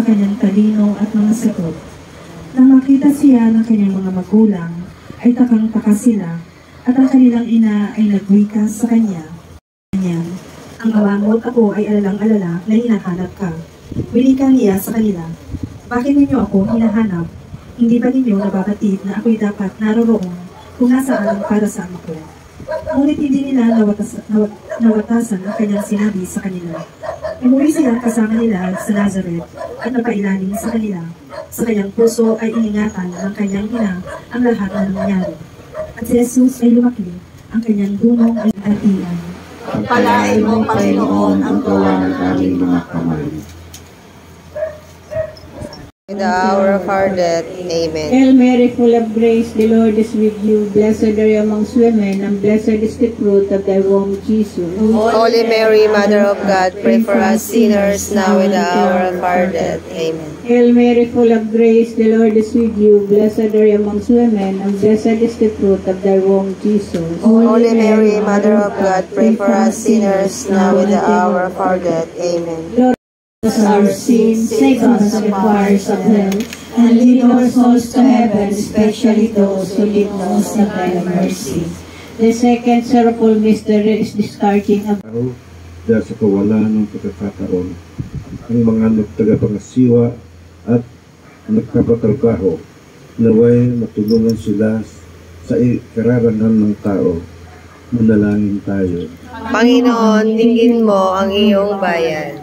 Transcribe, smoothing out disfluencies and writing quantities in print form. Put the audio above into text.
sa kanyang talino at mga sagot. Nang makita siya ng kanyang mga magulang, ay takang-taka sila, at ang kanilang ina ay nagwika sa kanya. Ang awangot ako ay alalang-alala na hinahanap ka. Winika niya sa kanila, bakit ninyo ako hinahanap? Hindi ba ninyo nababatid na ako'y dapat naroroon kung nasaan para sa ama ko? Ngunit hindi nila nawatasan ang kanyang sinabi sa kanila. Umuwi silang kasama nila sa Nazareth at napailalim sa kanila. Sa kanyang puso ay iningatan ng kanyang ina ang lahat na nangyari. At si Jesus ay lumaki, ang kanyang dunong ay atian. Pagpalain mo, Panginoon, ang gawa ng aming mga kamay. In the hour of our death. Amen. Hail Mary, full of grace, the Lord is with you. Blessed are you amongst women, and blessed is the fruit of thy womb, Jesus. Holy Mary, Mother of God, pray for us sinners, now and the hour of our death. Amen. Hail Mary, full of grace, the Lord is with you. Blessed are you amongst women, and blessed is the fruit of thy womb, Jesus. Holy Mary, Mother of God, pray for us sinners, now and the hour of our death. Amen. Our sins, save us from the fires of hell, and lead our souls to heaven, especially those who need most of thy mercy. The second sorrowful mystery is discharging of dahil sa kawalan ng pagkakataon, ang mga nagtagapangasiwa at nagkapatrabaho, naway matulungan sila sa ikararangan ng tao. Manalangin tayo. Panginoon, dinggin mo ang iyong bayan.